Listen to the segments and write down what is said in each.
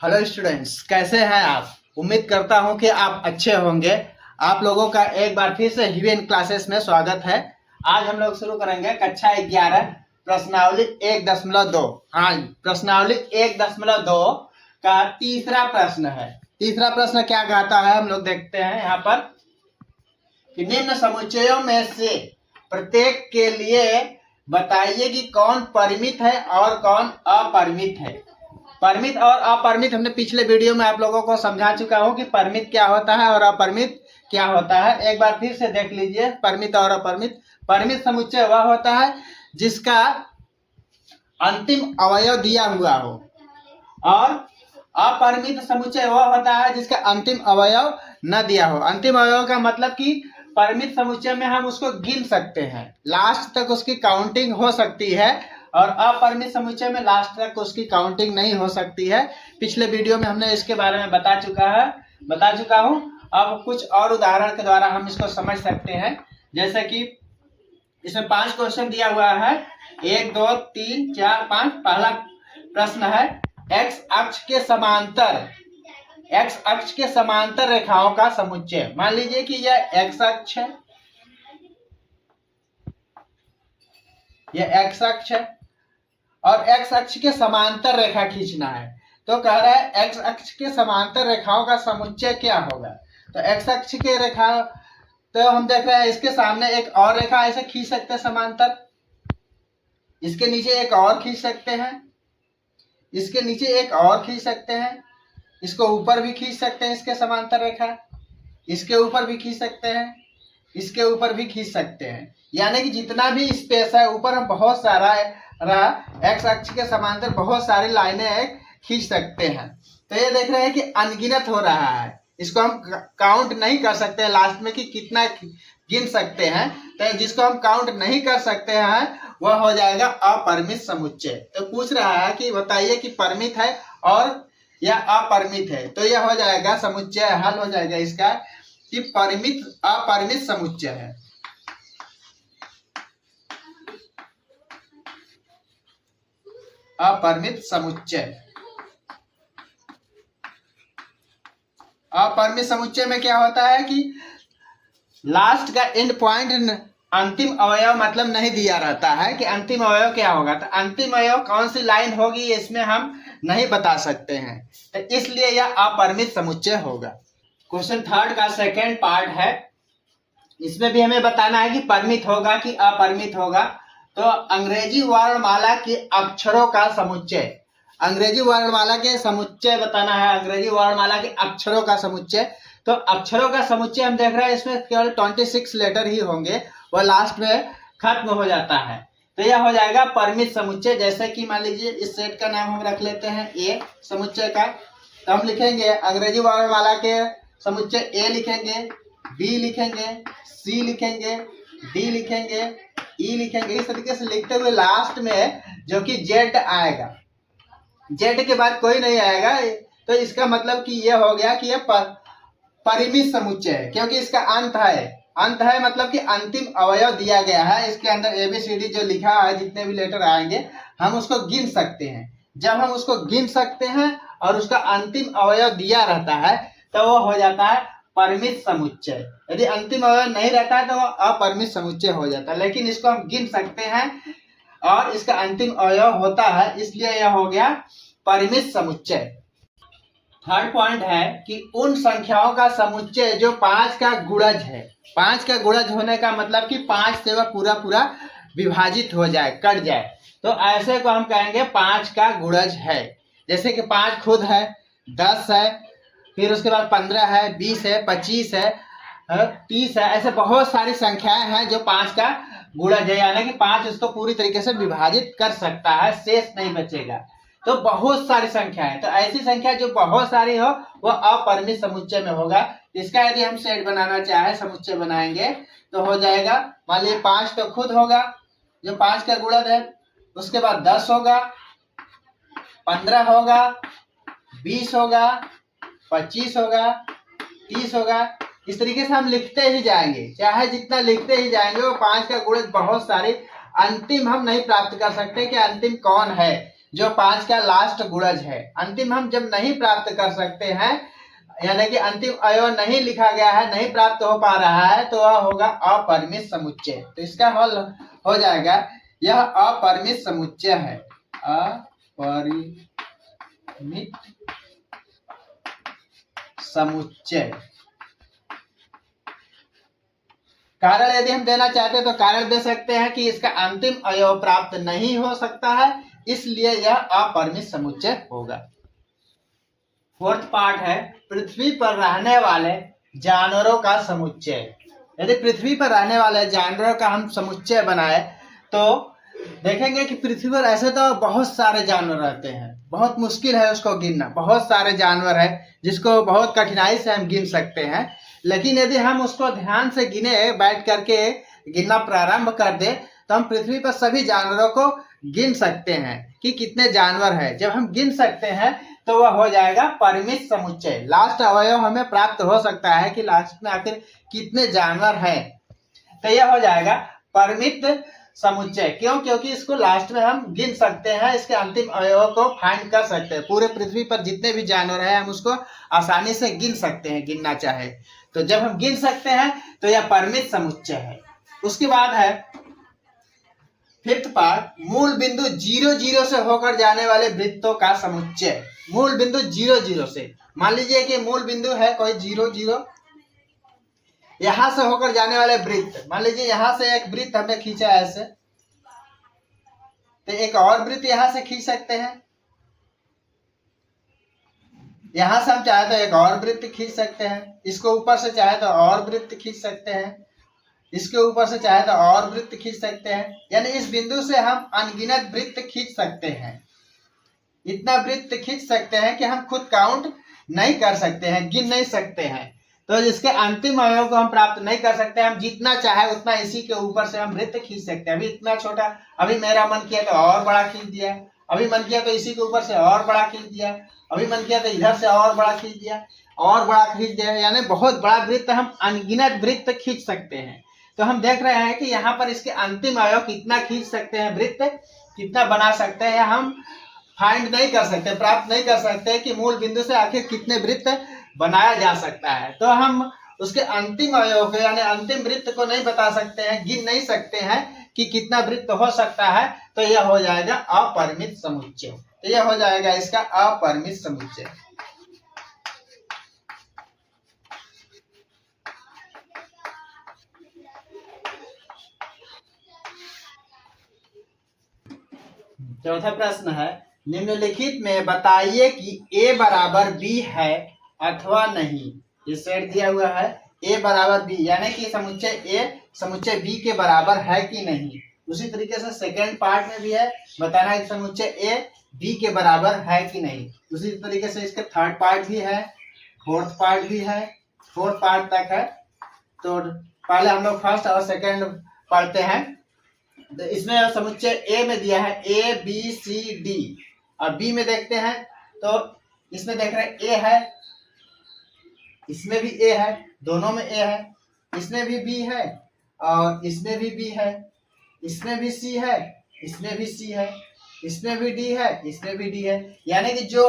Hello students, कैसे हैं आप। उम्मीद करता हूं कि आप अच्छे होंगे। आप लोगों का एक बार फिर से हीवेन क्लासेस में स्वागत है। आज हम लोग शुरू करेंगे कक्षा 11 प्रश्नावली 1.2। हाँ, प्रश्नावली 1.2 का तीसरा प्रश्न है। तीसरा प्रश्न क्या कहता है हम लोग देखते हैं यहाँ पर कि निम्न समुच्चयों में से प्रत्येक के लिए बताइए कि कौन परिमित है और कौन अपरिमित है। परिमित और अपरिमित हमने पिछले वीडियो में आप लोगों को समझा चुका हूं कि परिमित क्या होता है और अपरिमित क्या होता है। एक बार फिर से देख लीजिए परिमित और अपरिमित। परिमित समुच्चय वह होता है जिसका अंतिम अवयव दिया हुआ हो, और अपरिमित समुच्चय वह होता है जिसका अंतिम अवयव न दिया हो। अंतिम अवयव का मतलब कि परिमित समुच्चय में हम उसको गिन सकते हैं, लास्ट तक उसकी काउंटिंग हो सकती है, और अपरिमित समुच्चय में लास्ट तक उसकी काउंटिंग नहीं हो सकती है। पिछले वीडियो में हमने इसके बारे में बता चुका हूं। अब कुछ और उदाहरण के द्वारा हम इसको समझ सकते हैं। जैसे कि इसमें 5 क्वेश्चन दिया हुआ है, 1 2 3 4 5। पहला प्रश्न है एक्स अक्ष के समांतर रेखाओं का समुच्चय। मान लीजिए कि यह एक्स अक्ष है, यह एक्स अक्ष है और एक्स अक्ष के समांतर रेखा खींचना है। तो कह रहा है एक्स अक्ष के समांतर रेखाओं का समुच्चय क्या होगा। तो एक्स अक्ष के रेखा, तो हम देख रहे हैं इसके सामने एक और रेखा ऐसे खींच सकते हैं समांतर, इसके नीचे एक और खींच सकते हैं, इसके नीचे एक और खींच सकते हैं, इसको ऊपर भी खींच सकते हैं इसके समांतर रेखा, इसके ऊपर भी खींच सकते हैं, इसके ऊपर भी खींच सकते हैं। यानी कि जितना भी स्पेस है ऊपर हम बहुत सारा एक्स अक्ष के समांतर बहुत सारी लाइनें खींच सकते हैं। तो ये देख रहे हैं कि अनगिनत हो रहा है, इसको हम काउंट नहीं कर सकते लास्ट में कि कितना गिन सकते हैं। तो जिसको हम काउंट नहीं कर सकते हैं वह हो जाएगा अपरिमित समुच्चय। तो पूछ रहा है कि बताइए कि परिमित है और या अपरिमित है। तो यह हो जाएगा समुच्चय, हल हो जाएगा इसका कि परिमित अपरिमित समुच्चय है। अपरिमित समुच्चय। अपरिमित समुच्चय में क्या होता है कि लास्ट का एंड पॉइंट, अंतिम अवयव मतलब नहीं दिया रहता है कि अंतिम अवयव क्या होगा। तो अंतिम अवयव कौन सी लाइन होगी इसमें हम नहीं बता सकते हैं, तो इसलिए यह अपरिमित समुच्चय होगा। क्वेश्चन 3 का सेकेंड पार्ट है, इसमें भी हमें बताना है कि परिमित होगा कि अपरिमित होगा। तो अंग्रेजी वर्णमाला के अक्षरों का समुच्चय, अंग्रेजी वर्णमाला के समुच्चय बताना है, अंग्रेजी वर्णमाला के अक्षरों का समुच्चय। तो अक्षरों का समुच्चय हम देख रहे हैं इसमें केवल 26 लेटर ही होंगे, वह लास्ट में खत्म हो जाता है। तो यह हो जाएगा परिमित समुच्चय। जैसे कि मान लीजिए इस सेट का नाम हम रख लेते हैं ए समुच्चय का। तो हम लिखेंगे अंग्रेजी वर्णमाला के समुच्चय ए लिखेंगे, बी लिखेंगे, सी लिखेंगे, डी लिखेंगे, ई लिखेंगे। इस तरीके से लिखते हुए लास्ट में जो कि जेड आएगा, जेड के बाद कोई नहीं आएगा। तो इसका मतलब कि यह हो गया कि यह परिमित समुच्चय है, क्योंकि इसका अंत है मतलब कि अंतिम अवयव दिया गया है। इसके अंदर एबीसीडी जो लिखा है, जितने भी लेटर आएंगे हम उसको गिन सकते हैं। जब हम उसको गिन सकते हैं और उसका अंतिम अवयव दिया रहता है तो वो हो जाता है परिमित समुच्चय। यदि अंतिम अवयव नहीं रहता है तो वो अपरिमित समुच्चय हो जाता है, लेकिन इसको हम गिन सकते हैं और इसका अंतिम अवयव होता है, इसलिए यह हो गया परिमित समुच्चय। थर्ड पॉइंट है कि उन संख्याओं का समुच्चय जो 5 का गुणज है। 5 का गुणज होने का मतलब कि 5 से वह पूरा विभाजित हो जाए, कट जाए। तो ऐसे को हम कहेंगे 5 का गुणज है। जैसे कि 5 खुद है, 10 है, फिर उसके बाद 15 है, 20 है, 25 है, 30 है। ऐसे बहुत सारी संख्याएं हैं जो 5 का गुणज है, यानी कि 5 उसको पूरी तरीके से विभाजित कर सकता है, शेष नहीं बचेगा। तो बहुत सारी संख्या है, तो ऐसी संख्या जो बहुत सारी हो वह अपरिमित समुच्चय में होगा। इसका यदि हम सेट बनाना चाहे, समुच्चय बनाएंगे तो हो जाएगा, मान लीजिए 5 तो खुद होगा जो 5 का गुणज है, उसके बाद 10 होगा, 15 होगा, 20 होगा, 25 होगा, 30 होगा। इस तरीके से हम लिखते ही जाएंगे, चाहे जितना लिखते ही जाएंगे वो 5 का गुणज बहुत सारे, अंतिम हम नहीं प्राप्त कर सकते कि अंतिम कौन है। जो 5 का लास्ट गुणज है। अंतिम हम जब नहीं प्राप्त कर सकते हैं, यानी कि अंतिम अवयव नहीं लिखा गया है, नहीं प्राप्त हो पा रहा है, तो वह होगा अपरिमित समुच्चय। तो इसका हल हो जाएगा, यह अपरिमित समुच्चय है, अपरिमित समुच्चय। कारण यदि हम देना चाहते हैं तो कारण दे सकते हैं कि इसका अंतिम अवयव प्राप्त नहीं हो सकता है, इसलिए यह अपरिमित समुच्चय होगा। फोर्थ पार्ट है पृथ्वी पर रहने वाले जानवरों का समुच्चय। यदि पृथ्वी पर रहने वाले जानवरों का हम समुच्चय बनाए तो देखेंगे कि पृथ्वी पर ऐसे तो बहुत सारे जानवर रहते हैं, बहुत मुश्किल है उसको गिनना। बहुत सारे जानवर है जिसको बहुत कठिनाई से हम गिन सकते हैं, लेकिन यदि हम उसको ध्यान से गिने, बैठ करके गिनना प्रारंभ कर दे, तो हम पृथ्वी पर सभी जानवरों को गिन सकते हैं कि कितने जानवर है। जब हम गिन सकते हैं तो वह हो जाएगा परिमित समुच्चय। लास्ट अवयव हमें प्राप्त हो सकता है कि लास्ट में आखिर कितने जानवर हैं, तो यह हो जाएगा परिमित समुच्चय। क्यों? क्योंकि इसको लास्ट में हम गिन सकते हैं, इसके अंतिम अवयव को फाइंड कर सकते हैं। पूरे पृथ्वी पर जितने भी जानवर हैं हम उसको आसानी से गिन सकते हैं, गिनना चाहे तो। जब हम गिन सकते हैं तो यह परिमित समुच्चय है। उसके बाद है फिफ्थ पार्ट, मूल बिंदु 0 0 से होकर जाने वाले वृत्तों का समुच्चय। मूल बिंदु 0 0 से, मान लीजिए कि मूल बिंदु है कोई 0 0, यहां से होकर जाने वाले वृत्त, मान लीजिए यहां से एक वृत्त हमने खींचा ऐसे, तो एक और वृत्त यहां से खींच सकते हैं। यहां से हम चाहे तो एक और वृत्त खींच सकते हैं, इसको ऊपर से चाहे तो और वृत्त खींच सकते हैं, इसके ऊपर से चाहे तो और वृत्त खींच सकते हैं। यानी इस बिंदु से हम अनगिनत वृत्त खींच सकते हैं। इतना वृत्त खींच सकते हैं कि हम खुद काउंट नहीं कर सकते हैं, गिन नहीं सकते हैं। तो इसके अंतिम अवयव को हम प्राप्त नहीं कर सकते, हम जितना चाहे उतना इसी के ऊपर से हम वृत्त खींच सकते हैं। अभी इतना छोटा, अभी मेरा मन किया तो और बड़ा खींच दिया, अभी मन किया तो इसी के ऊपर से और बड़ा खींच दिया, अभी मन किया तो इधर से और बड़ा खींच दिया, और बड़ा खींच दिया। यानी बहुत बड़ा वृत्त, हम अनगिनत वृत्त खींच सकते हैं। तो हम देख रहे हैं कि यहाँ पर इसके अंतिम अवयव कितना खींच सकते हैं, वृत्त कितना बना सकते हैं, हम फाइंड नहीं कर सकते, प्राप्त नहीं कर सकते कि मूल बिंदु से आखिर कितने वृत्त बनाया जा सकता है। तो हम उसके अंतिम अवयव को यानी अंतिम वृत्त को नहीं बता सकते हैं, गिन नहीं सकते हैं कि कितना वृत्त हो सकता है। तो यह हो जाएगा अपरिमित समुच्चय। तो यह हो जाएगा इसका अपरिमित समुच्चय। चौथा प्रश्न है, निम्नलिखित में बताइए कि a बराबर b है अथवा नहीं। ये सेट दिया हुआ है a बराबर b, यानी कि समुच्चय a समुच्चय b के बराबर है कि नहीं। उसी तरीके से सेकंड पार्ट में भी है, बताना है कि समुच्चय a b के बराबर है कि नहीं। उसी तरीके से इसका थर्ड पार्ट भी है, फोर्थ पार्ट भी है, फोर्थ पार्ट तक है। तो पहले हम लोग फर्स्ट और सेकंड पढ़ते हैं। तो इसमें समुच्चय ए में दिया है ए बी सी डी, और बी में देखते हैं तो इसमें देख रहे हैं ए है, इसमें भी ए है, दोनों में ए है, इसमें भी बी है और इसमें भी बी है, इसमें भी सी है, इसमें भी सी है, इसमें भी डी है, इसमें भी डी है। यानी कि जो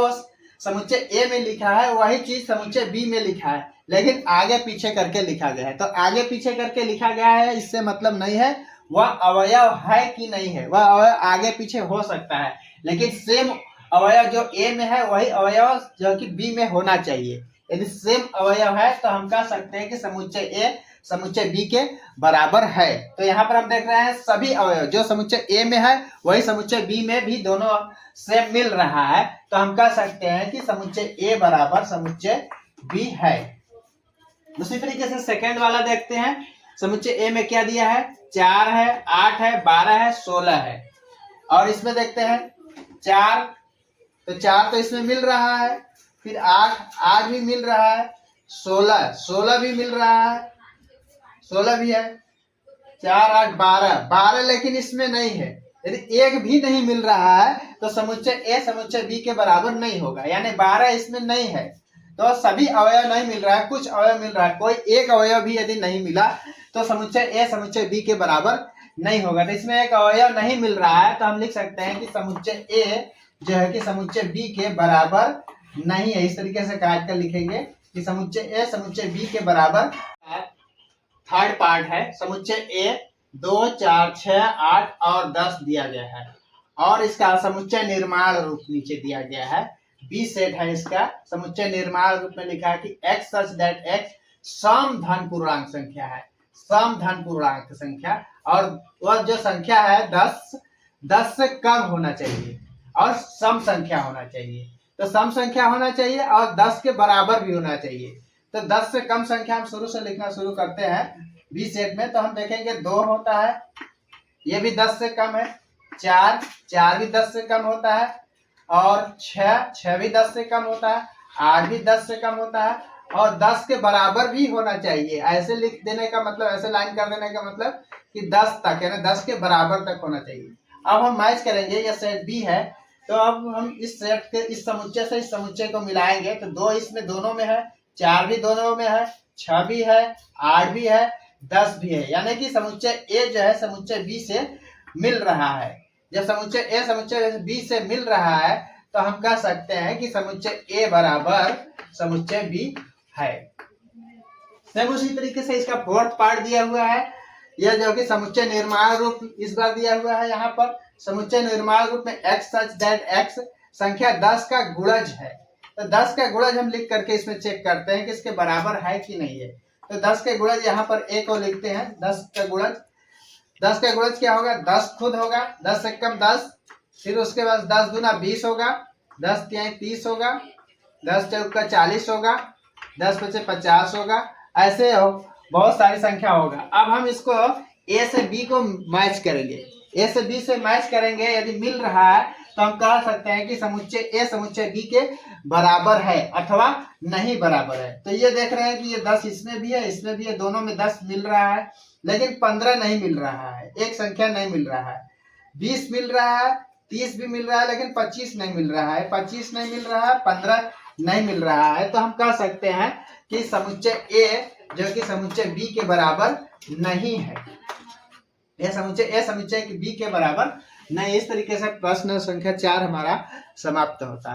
समुच्चय ए में लिखा है वही चीज समुच्चय बी में लिखा है, लेकिन आगे पीछे करके लिखा गया है। तो आगे पीछे करके लिखा गया है, इससे मतलब नहीं है वह अवयव है कि नहीं है, वह अवयव आगे पीछे हो सकता है, लेकिन सेम अवयव जो ए में है वही अवयव जो कि बी में होना चाहिए। यदि सेम अवयव है तो हम कह सकते हैं कि समुच्चय ए समुच्चय बी के बराबर है। तो यहाँ पर हम देख रहे हैं सभी अवयव जो समुच्चय ए में है वही समुच्चय बी में भी दोनों सेम मिल रहा है, तो हम कह सकते हैं कि समुच्चय ए बराबर समुच्चय बी है। दूसरी तरीके से सेकेंड वाला देखते हैं। समुच्चय ए में क्या दिया है, 4 है, 8 है, 12 है, 16 है, और इसमें देखते हैं 4, तो 4 तो इसमें मिल रहा है, फिर 8 भी मिल रहा है, 16 भी मिल रहा है, 16 भी है, 4 8 12 लेकिन इसमें नहीं है। यदि एक भी नहीं मिल रहा है तो समुच्चय ए समुच्चय बी के बराबर नहीं होगा, यानी 12 इसमें नहीं है। तो सभी अवयव नहीं मिल रहा है, कुछ अवयव मिल रहा है, कोई एक अवयव भी यदि नहीं मिला तो समुच्चय ए समुच्चय बी के बराबर नहीं होगा। तो इसमें एक अवयव नहीं मिल रहा है तो हम लिख सकते हैं कि समुच्चय ए जो है कि समुच्चय बी के बराबर नहीं है। इस तरीके से काट कर लिखेंगे कि समुच्चय ए समुच्चय बी के बराबर। थर्ड पार्ट है समुच्चय ए 2, 4, 6, 8 और 10 दिया गया है और इसका समुच्चय निर्माण रूप नीचे दिया गया है। बी सेट है इसका समुच्चय निर्माण रूप में लिखा है कि x सच दैट x सम धन पूर्णांक संख्या है, सम धन पूर्णांक संख्या, और वह जो संख्या है 10 से कम होना चाहिए और सम संख्या होना चाहिए। तो सम संख्या होना चाहिए और 10 के बराबर भी होना चाहिए। तो 10 से कम संख्या हम शुरू से लिखना शुरू करते हैं बी सेट में। तो हम देखेंगे 2 होता है, ये भी 10 से कम है, 4 भी 10 से कम होता है, और 6 भी 10 से कम होता है, 8 भी 10 से कम होता है, और 10 के बराबर भी होना चाहिए। ऐसे लिख देने का मतलब, ऐसे लाइन कर देने का मतलब कि 10 तक, यानी 10 के बराबर तक होना चाहिए। अब हम मैच करेंगे, यह सेट बी है, तो अब हम इस सेट के इस समुच्चय से इस समुच्चय को मिलाएंगे। तो 2 इसमें दोनों में है, 4 भी दोनों में है, 6 भी है, 8 भी है, 10 भी है, यानी कि समुच्चय ए जो है समुच्चय बी से मिल रहा है। जब समुच्चय ए समुच्चय बी से मिल रहा है तो हम कह सकते हैं कि समुच्चय ए बराबर समुच्चय बी है। सेम उसी तरीके से इसका फोर्थ पार्ट दिया हुआ है, यह जो कि समुच्चय निर्माण रूप इस बार दिया हुआ है। यहाँ पर समुच्चय निर्माण रूप में x सच दैट x संख्या 10 का गुणज है। तो 10 का गुणज हम लिख करके इसमें चेक करते हैं कि इसके बराबर है कि नहीं है। तो 10 के गुणज यहाँ पर a को लिखते हैं, 10 का गुणज क्या होगा, 10 खुद होगा, 10 से कम 10, फिर उसके बाद 10 दूना 20 होगा, 10 तिहाई 30 होगा, 10 चौका 40 होगा, 10 पचे 50 होगा, ऐसे हो बहुत सारी संख्या होगा। अब हम इसको ए से बी को मैच करेंगे, ए से बी से मैच करेंगे, यदि मिल रहा है तो हम कह सकते हैं कि समुच्चय ए समुच्चय बी के बराबर है अथवा नहीं बराबर है। तो ये देख रहे हैं कि ये 10 इसमें भी है, इसमें भी है, दोनों में 10 मिल रहा है, लेकिन 15 नहीं मिल रहा है, एक संख्या नहीं मिल रहा है। 20 मिल रहा है, 30 भी मिल रहा है, लेकिन 25 नहीं मिल रहा है, 25 नहीं मिल रहा है, 15 नहीं मिल रहा है। तो हम कह सकते हैं कि समुच्चय ए जो कि समुच्चय बी के बराबर नहीं है, यह समुच्चय ए समुच्चय बी के बराबर नहीं। इस तरीके से प्रश्न संख्या 4 हमारा समाप्त होता है।